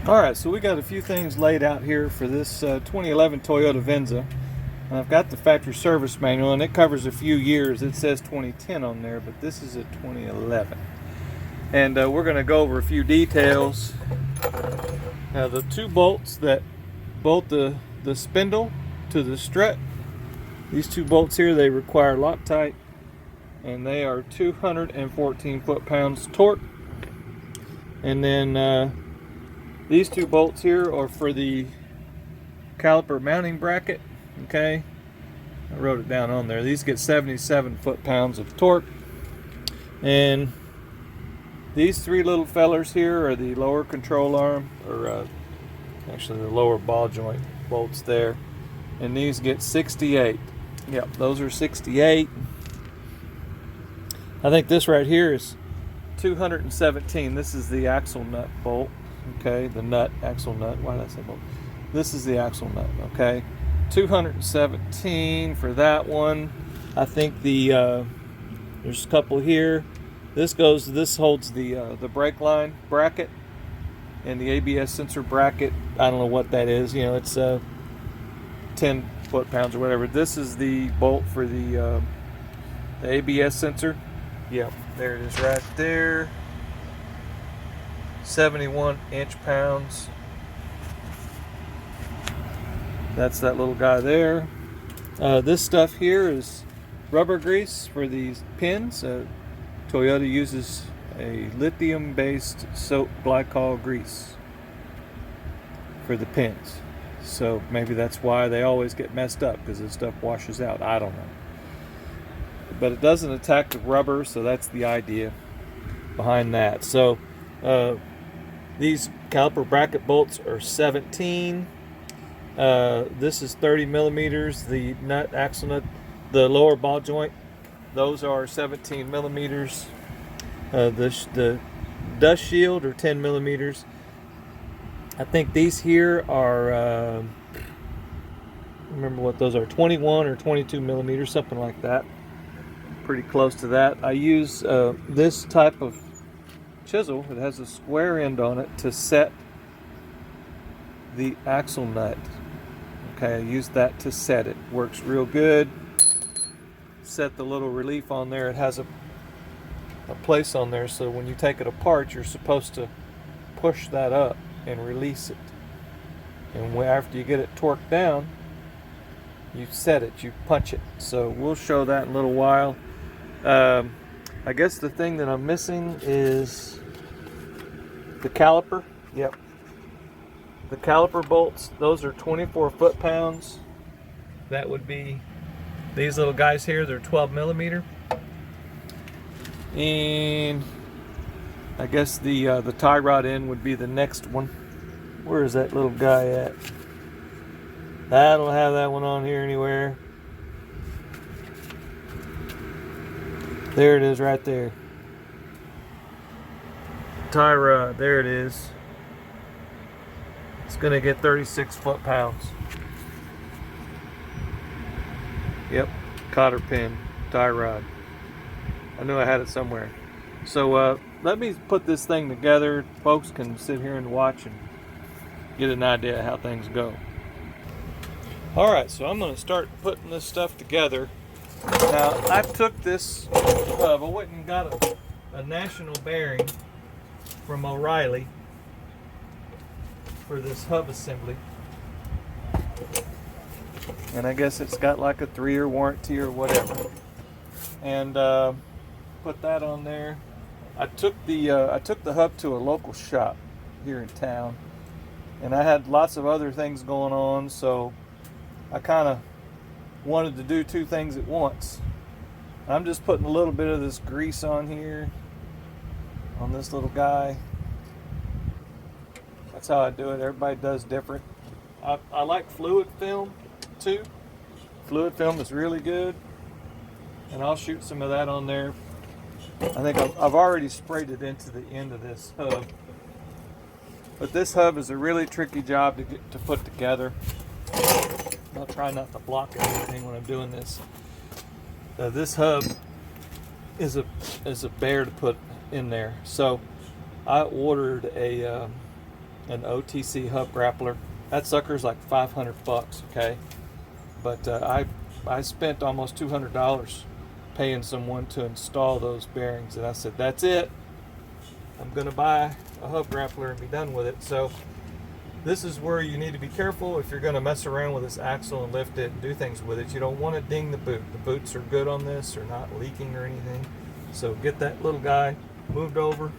Alright, so we got a few things laid out here for this 2011 Toyota Venza. And I've got the factory service manual, and it covers a few years. It says 2010 on there, but this is a 2011. And we're going to go over a few details. Now, the two bolts that bolt the spindle to the strut, these two bolts here, they require Loctite, and they are 214 foot-pounds torque. And then these two bolts here are for the caliper mounting bracket. Okay, I wrote it down on there. These get 77 foot-pounds of torque. And these three little fellers here are the lower control arm, or actually the lower ball joint bolts there. And these get 68. Yep, those are 68. I think this right here is 217. This is the axle nut bolt. Okay, the nut, axle nut. Why did I say bolt? This is the axle nut. Okay, 217 for that one. I think there's a couple here. This holds the brake line bracket and the ABS sensor bracket. I don't know what that is. You know, it's 10 foot-pounds or whatever. This is the bolt for the ABS sensor. Yep, there it is right there. 71 inch-pounds. That's that little guy there. This stuff here is rubber grease for these pins. Toyota uses a lithium-based soap glycol grease for the pins. So maybe that's why they always get messed up, because this stuff washes out. I don't know. But it doesn't attack the rubber, so that's the idea behind that. So these caliper bracket bolts are 17. This is 30 millimeters. The nut, axle nut, the lower ball joint, those are 17 millimeters. The dust shield are 10 millimeters. I think these here are, I don't remember what those are, 21 or 22 millimeters, something like that. Pretty close to that. I use this type of chisel. It has a square end on it to set the axle nut. Okay, I use that to set it. Works real good. Set the little relief on there. It has a place on there, so when you take it apart, you're supposed to push that up and release it. And after you get it torqued down, you set it, you punch it. So we'll show that in a little while. I guess the thing that I'm missing is the caliper. Yep. The caliper bolts, those are 24 foot-pounds. That would be these little guys here, they're 12 millimeter. And I guess the tie rod end would be the next one. Where is that little guy at? I don't have that one on here anywhere. There it is right there. Tie rod, there it is. It's gonna get 36 foot-pounds. Yep, cotter pin, tie rod. I knew I had it somewhere. So let me put this thing together. Folks can sit here and watch and get an idea of how things go. Alright, so I'm gonna start putting this stuff together. Now, I took this hub, I went and got a national bearing from O'Reilly for this hub assembly. And I guess it's got like a 3-year warranty or whatever. And put that on there. I took the hub to a local shop here in town. And I had lots of other things going on, so I kind of wanted to do two things at once. I'm just putting a little bit of this grease on here, on this little guy. That's how I do it. Everybody does different. I like fluid film too. Fluid film is really good, and I'll shoot some of that on there. I think I've already sprayed it into the end of this hub. But this hub is a really tricky job to put together. I'll try not to block anything when I'm doing this. This hub is a bear to put in there. So I ordered a an OTC hub grappler. That sucker's like 500 bucks, okay? But I spent almost $200 paying someone to install those bearings, and I said, that's it. I'm gonna buy a hub grappler and be done with it. So this is where you need to be careful if you're gonna mess around with this axle and lift it and do things with it. You don't want to ding the boot. The boots are good on this, they're not leaking or anything. So get that little guy moved over,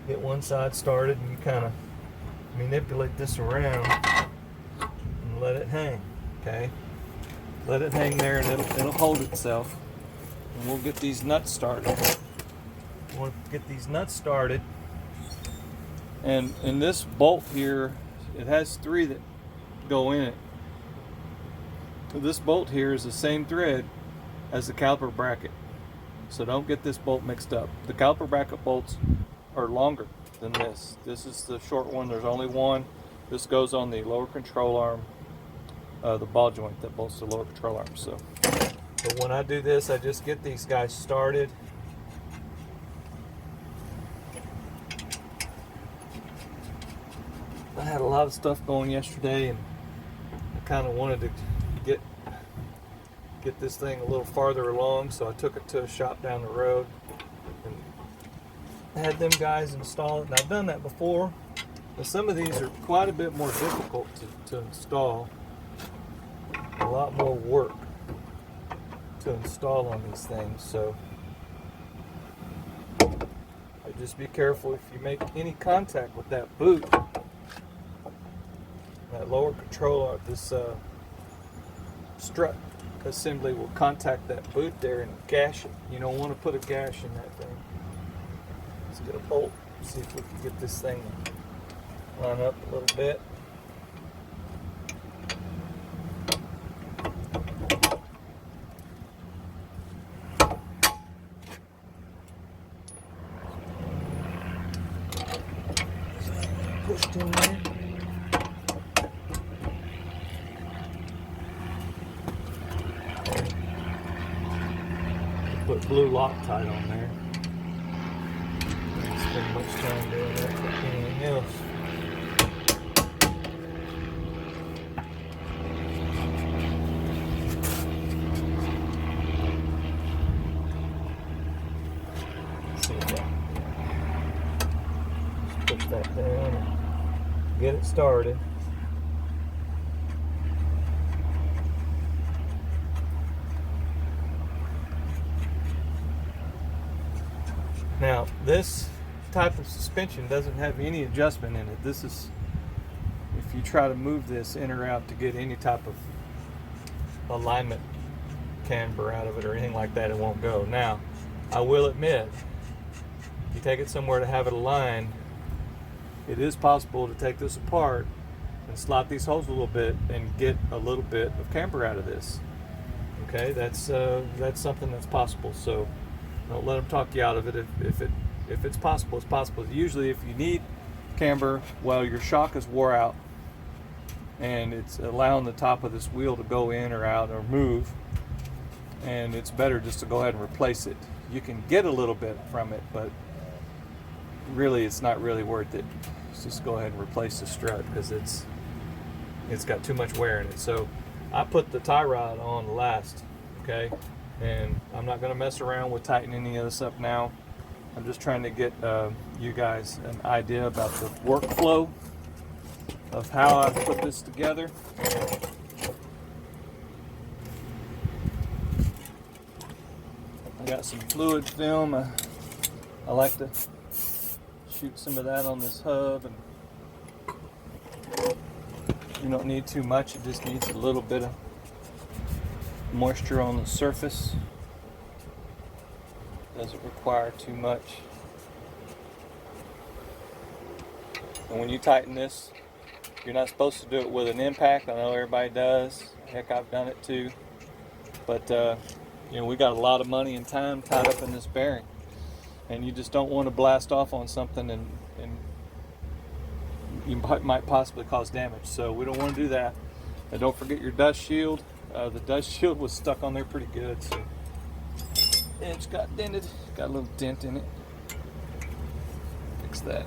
get one side started, and you kind of manipulate this around and let it hang, okay? Let it hang there and it'll hold itself. And we'll get these nuts started. We'll get these nuts started. And in this bolt here, it has 3 that go in it. This bolt here is the same thread as the caliper bracket. So don't get this bolt mixed up. The caliper bracket bolts are longer than this. This is the short one. There's only one. This goes on the lower control arm, the ball joint that bolts the lower control arm. So, but when I do this, I just get these guys started. I had a lot of stuff going yesterday, and I kind of wanted to get this thing a little farther along, so I took it to a shop down the road and had them guys install it. And I've done that before, but some of these are quite a bit more difficult to install. A lot more work to install on these things, so just be careful if you make any contact with that boot. That lower control, this strut assembly will contact that boot there and gash it. You don't want to put a gash in that thing. Let's get a bolt, see if we can get this thing to line up a little bit. Pushed in there. Put blue Loctite on there. Don't spend much time doing that for anything else. Let's see that. Just put that down and get it started. Now, this type of suspension doesn't have any adjustment in it. This is, if you try to move this in or out to get any type of alignment camber out of it or anything like that, it won't go. Now, I will admit, if you take it somewhere to have it aligned, it is possible to take this apart and slot these holes a little bit and get a little bit of camber out of this. Okay, that's something that's possible. So don't let them talk you out of it. If it's possible, it's possible. Usually if you need camber, well, your shock is wore out and it's allowing the top of this wheel to go in or out or move, and it's better just to go ahead and replace it. You can get a little bit from it, but really it's not really worth it. Just go ahead and replace the strut because it's got too much wear in it. So I put the tie rod on last, okay? And I'm not going to mess around with tightening any of this up now. I'm just trying to get you guys an idea about the workflow of how I put this together. I got some fluid film. I like to shoot some of that on this hub, and you don't need too much. It just needs a little bit of moisture on the surface. Doesn't require too much. And when you tighten this, you're not supposed to do it with an impact. I know everybody does. Heck, I've done it too. But you know, we got a lot of money and time tied up in this bearing, and you just don't want to blast off on something and you might possibly cause damage. So we don't want to do that. And don't forget your dust shield. The dust shield was stuck on there pretty good, so it's got dented, got a little dent in it. Fix that.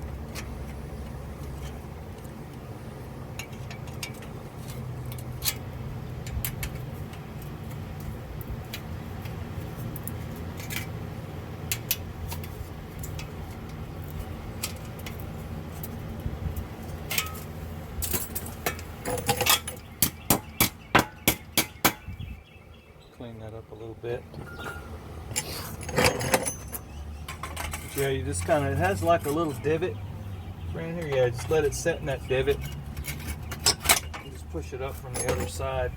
bit. But yeah, you just kind of, it has like a little divot right here. Yeah, just let it set in that divot. And just push it up from the other side.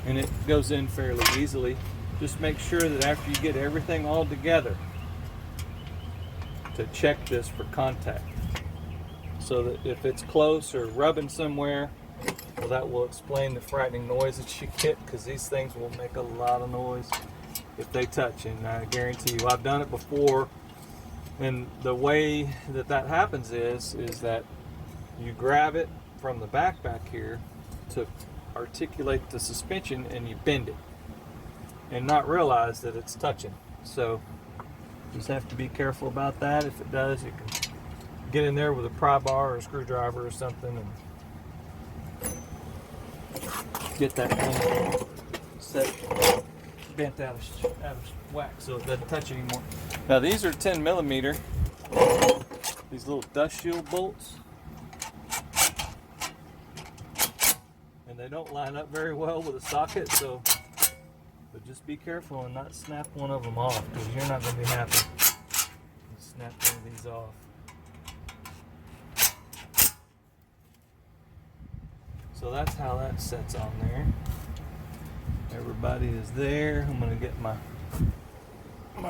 And it goes in fairly easily. Just make sure that after you get everything all together, to check this for contact. So that if it's close or rubbing somewhere, well, that will explain the frightening noise that you get, because these things will make a lot of noise if they touch. And I guarantee you, I've done it before. And the way that that happens is that you grab it from the back here to articulate the suspension, and you bend it and not realize that it's touching. So just have to be careful about that. If it does, you can get in there with a pry bar or a screwdriver or something and get that thing set, bent out of whack so it doesn't touch anymore. Now these are 10 millimeter, these little dust shield bolts, and they don't line up very well with a socket, so but just be careful and not snap one of them off, because you're not going to be happy. Snap one of these off. So that's how that sets on there. Everybody is there. I'm going to get my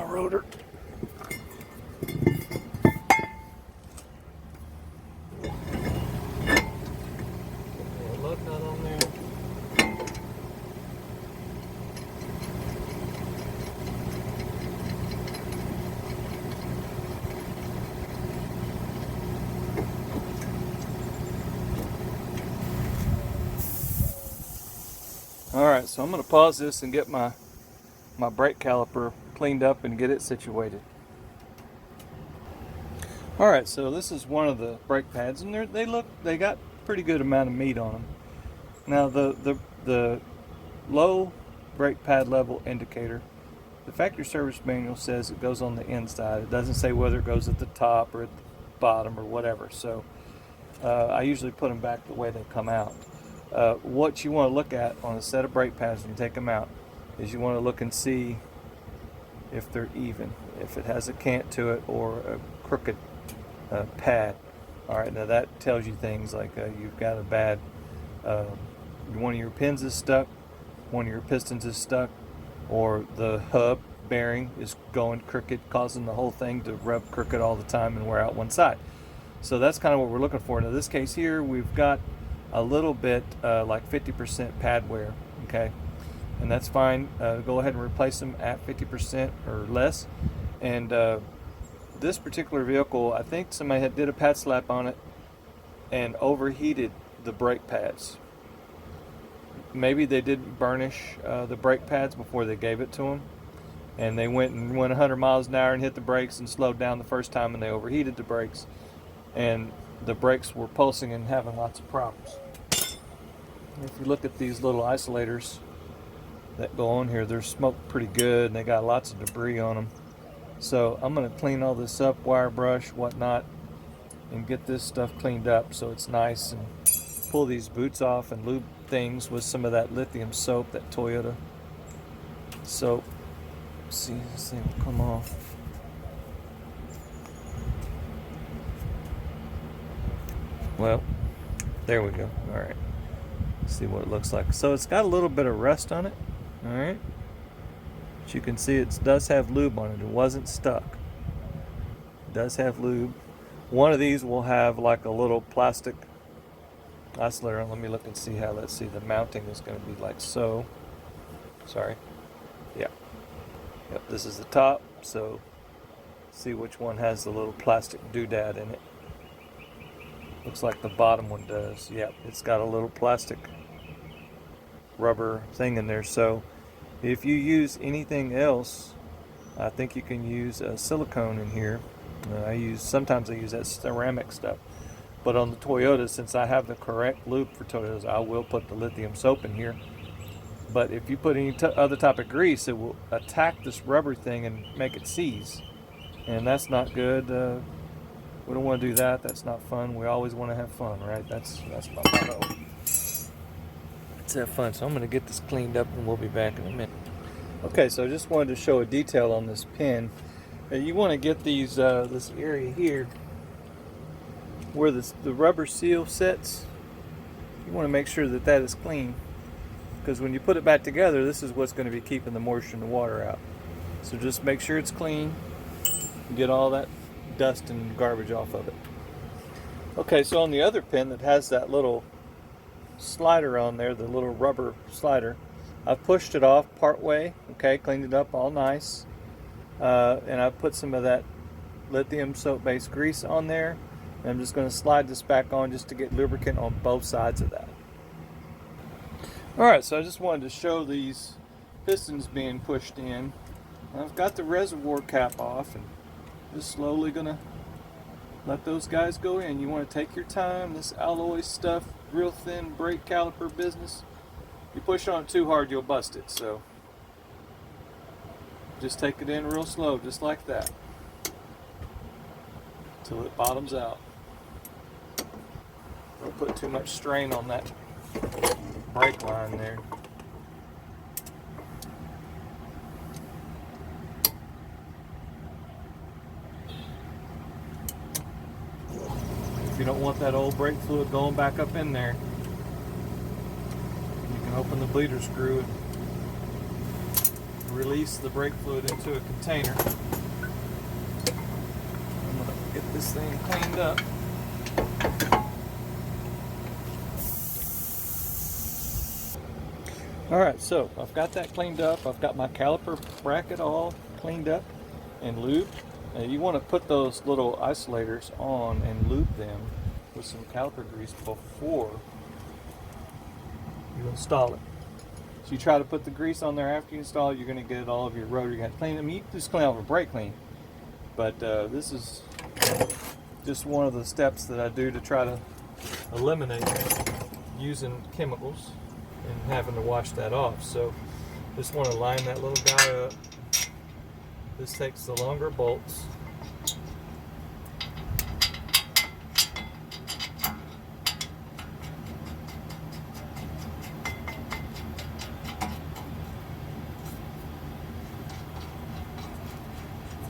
rotor. Look out on there. Alright, so I'm going to pause this and get my brake caliper cleaned up and get it situated. Alright, so this is one of the brake pads, and they got pretty good amount of meat on them. Now the low brake pad level indicator, the factory service manual says it goes on the inside. It doesn't say whether it goes at the top or at the bottom or whatever. So I usually put them back the way they come out. What you want to look at on a set of brake pads when you take them out is you want to look and see if they're even, if it has a cant to it or a crooked pad. Alright, now that tells you things like you've got a bad, one of your pins is stuck, one of your pistons is stuck, or the hub bearing is going crooked, causing the whole thing to rub crooked all the time and wear out one side. So that's kind of what we're looking for. Now this case here, we've got a little bit like 50% pad wear, okay, and that's fine. Go ahead and replace them at 50% or less. And this particular vehicle, I think somebody did a pad slap on it and overheated the brake pads. Maybe they didn't burnish the brake pads before they gave it to them, and they went 100 miles an hour and hit the brakes and slowed down the first time, and they overheated the brakes, and the brakes were pulsing and having lots of problems. If you look at these little isolators that go on here, they're smoked pretty good and they got lots of debris on them. So I'm going to clean all this up, wire brush, whatnot, and get this stuff cleaned up so it's nice, and pull these boots off and lube things with some of that lithium soap, that Toyota soap. See, this thing will come off. Well, there we go. All right. See what it looks like. So it's got a little bit of rust on it. All right. But you can see it does have lube on it. It wasn't stuck. It does have lube. One of these will have like a little plastic oscillator. Let me look and see how. Let's see. The mounting is going to be like so. Sorry. Yeah. Yep. This is the top. So see which one has the little plastic doodad in it. Looks like the bottom one does. Yep, it's got a little plastic rubber thing in there. So if you use anything else, I think you can use silicone in here. Sometimes I use that ceramic stuff. But on the Toyota, since I have the correct lube for Toyotas, I will put the lithium soap in here. But if you put any other type of grease, it will attack this rubber thing and make it seize. And that's not good. We don't want to do that. That's not fun. We always want to have fun, right? That's my motto. Let's have fun. So I'm going to get this cleaned up and we'll be back in a minute. Okay, so I just wanted to show a detail on this pin. You want to get these this area here where the rubber seal sits. You want to make sure that that is clean, because when you put it back together, this is what's going to be keeping the moisture and the water out. So just make sure it's clean and get all that dust and garbage off of it. Okay, so on the other pin that has that little slider on there, the little rubber slider, I've pushed it off part way, okay, cleaned it up all nice, and I've put some of that lithium soap-based grease on there, and I'm just going to slide this back on just to get lubricant on both sides of that. Alright, so I just wanted to show these pistons being pushed in. I've got the reservoir cap off and just slowly going to let those guys go in. You want to take your time. This alloy stuff, real thin brake caliper business, you push on it too hard, you'll bust it. So just take it in real slow, just like that, till it bottoms out. Don't put too much strain on that brake line there. If you don't want that old brake fluid going back up in there, you can open the bleeder screw and release the brake fluid into a container. I'm going to get this thing cleaned up. Alright, so I've got that cleaned up. I've got my caliper bracket all cleaned up and lubed. You want to put those little isolators on and lube them with some caliper grease before you install it. So you try to put the grease on there after you install it, you're going to get all of your rotor. You're going to clean them. You can just clean off a brake clean. But this is just one of the steps that I do to try to eliminate using chemicals and having to wash that off. So just want to line that little guy up. This takes the longer bolts.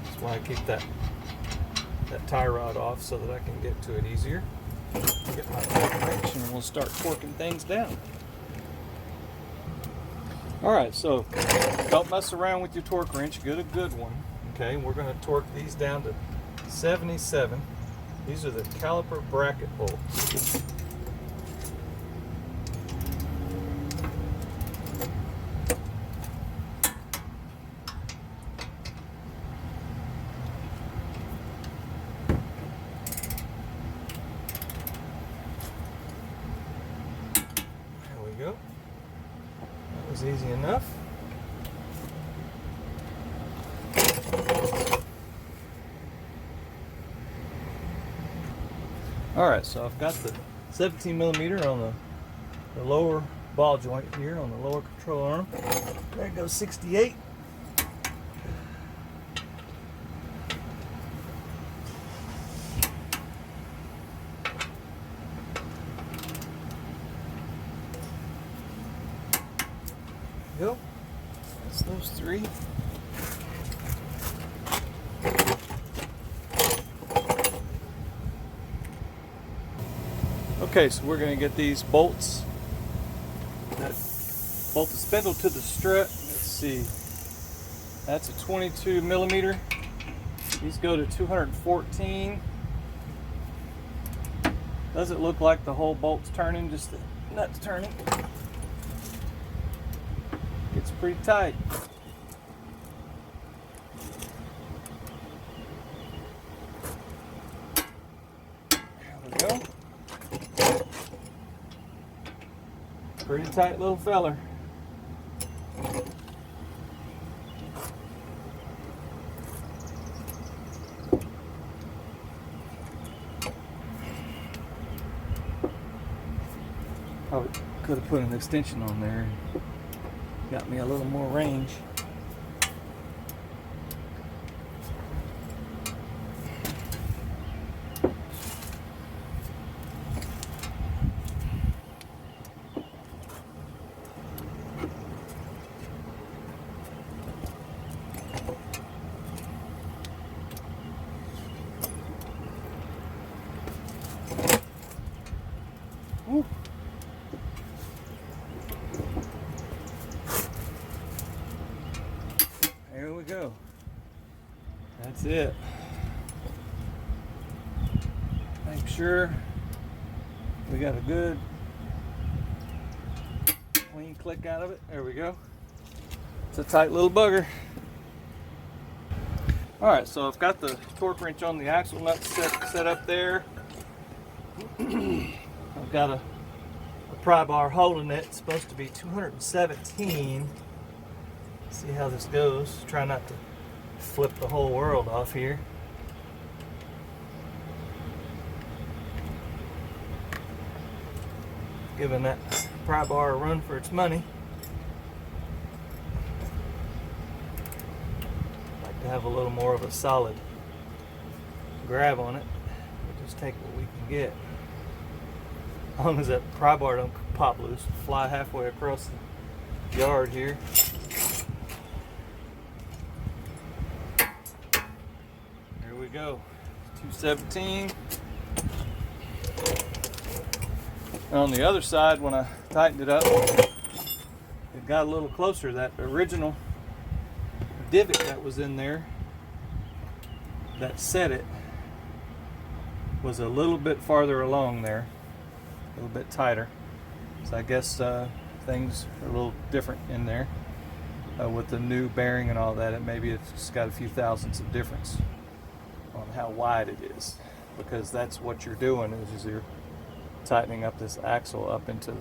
That's why I keep that tie rod off, so that I can get to it easier. Get my torque wrench and we'll start torquing things down. Alright, so don't mess around with your torque wrench, get a good one. Okay, we're going to torque these down to 77. These are the caliper bracket bolts. There we go. That was easy enough. Alright, so I've got the 17 millimeter on the lower ball joint here on the lower control arm. There goes 68. There we go. That's those three. Okay, so we're going to get these bolts that bolt the spindle to the strut. Let's see, that's a 22 millimeter. These go to 214. Doesn't look like the whole bolt's turning, just the nut's turning. It's pretty tight. There we go. Pretty tight little feller. Probably could have put an extension on there. Got me a little more range. Woo. There we go. That's it. Make sure we got a good clean click out of it. There we go. It's a tight little bugger. Alright, so I've got the torque wrench on the axle nut set up there. I've got a pry bar holding it. It's supposed to be 217. See how this goes. Try not to flip the whole world off here. Giving that pry bar a run for its money. Like to have a little more of a solid grab on it. We'll just take what we can get. As long as that pry bar don't pop loose, fly halfway across the yard here. There we go. 217. On the other side, when I tightened it up, it got a little closer. That original divot that was in there that set it was a little bit farther along there, a little bit tighter. So I guess things are a little different in there with the new bearing and all that. Maybe it's got a few thousandths of difference on how wide it is, because that's what you're doing is you're tightening up this axle up into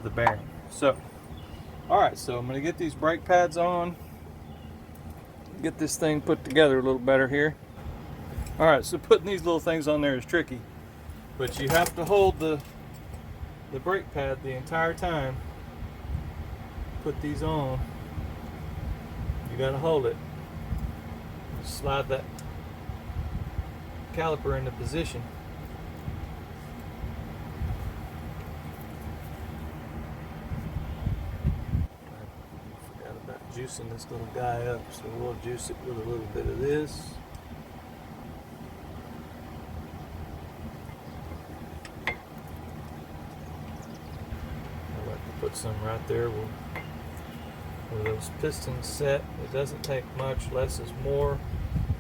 the bearing. So, all right, so I'm going to get these brake pads on, get this thing put together a little better here. All right, so putting these little things on there is tricky, but you have to hold the brake pad the entire time. Put these on. You got to hold it. Slide that caliper into position. Juicing this little guy up, so we'll juice it with a little bit of this. I like to put some right there where those pistons set. It doesn't take much, less is more.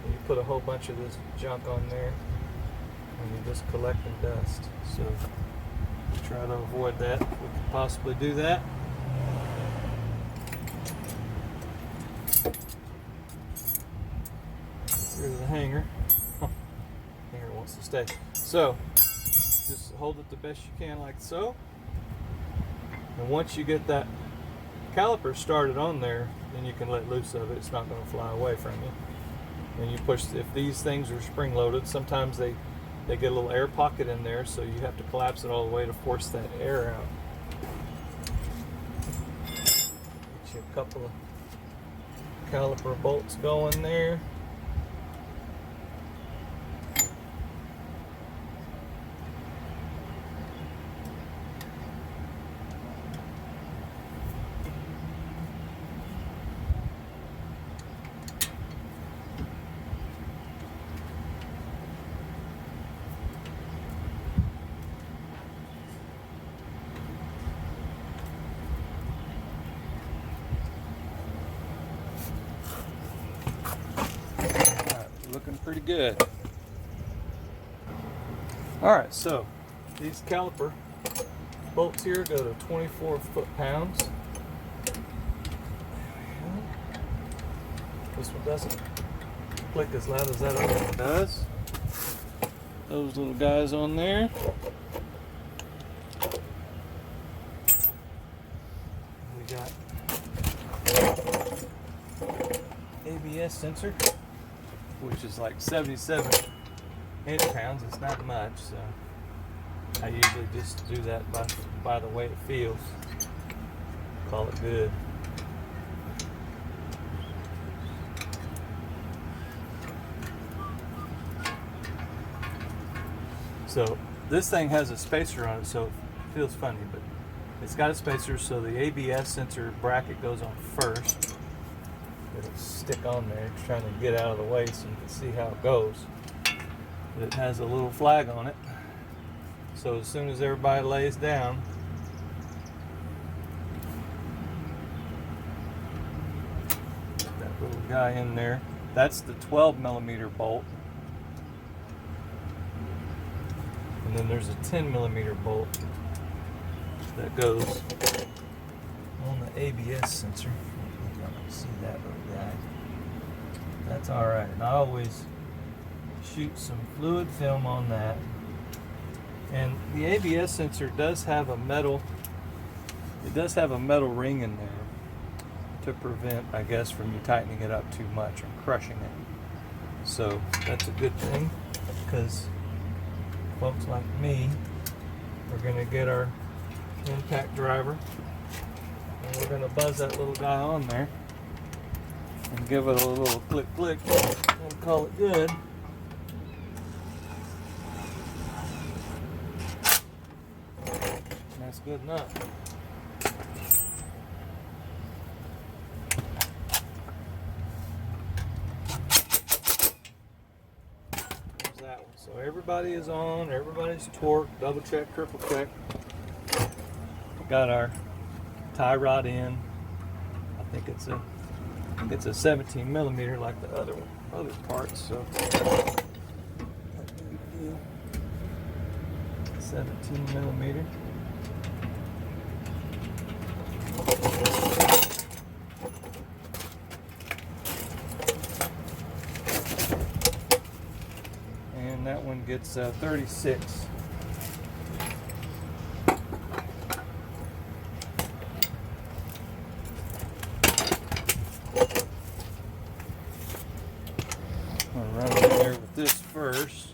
And you put a whole bunch of this junk on there and you're just collecting dust. So try to avoid that if we can possibly do that. Here's the hanger. Hanger wants to stay. So, just hold it the best you can like so. And once you get that caliper started on there, then you can let loose of it. It's not going to fly away from you. And you push, if these things are spring loaded, sometimes they get a little air pocket in there, so you have to collapse it all the way to force that air out. Get you a couple of caliper bolts going there. Looking pretty good. Alright, so these caliper bolts here go to 24 foot-pounds. This one doesn't click as loud as that other one does. Those little guys on there. We got ABS sensor, which is like 77 inch-pounds. It's not much, so I usually just do that by the way it feels. Call it good. So this thing has a spacer on it, so it feels funny, but it's got a spacer, so the ABS sensor bracket goes on first. It'll stick on there, trying to get out of the way so you can see how it goes. But it has a little flag on it. So as soon as everybody lays down, put that little guy in there. That's the 12mm bolt. And then there's a 10mm bolt that goes on the ABS sensor. You don't see that little guy. That's alright. And I always shoot some fluid film on that. And the ABS sensor does have a metal, ring in there to prevent, I guess, from you tightening it up too much and crushing it. So that's a good thing, because folks like me are going to get our impact driver and we're going to buzz that little guy on there and give it a little click click and call it good. That's good enough. There's that one. So everybody is on, everybody's torqued, double check, triple check. Got our tie rod in. I think it's a 17mm like the other parts. So 17mm. And that one gets 36. I'm gonna run in there with this first.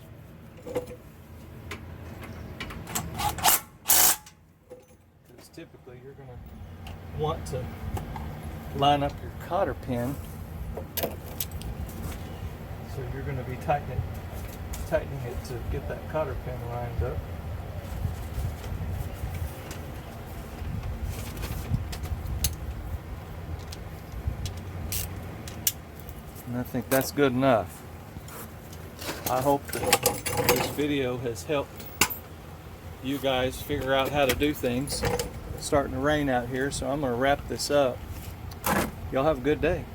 Because typically you're gonna want to line up your cotter pin. So you're going to be tightening it to get that cotter pin lined up. And I think that's good enough. I hope that this video has helped you guys figure out how to do things. It's starting to rain out here, so I'm going to wrap this up. Y'all have a good day.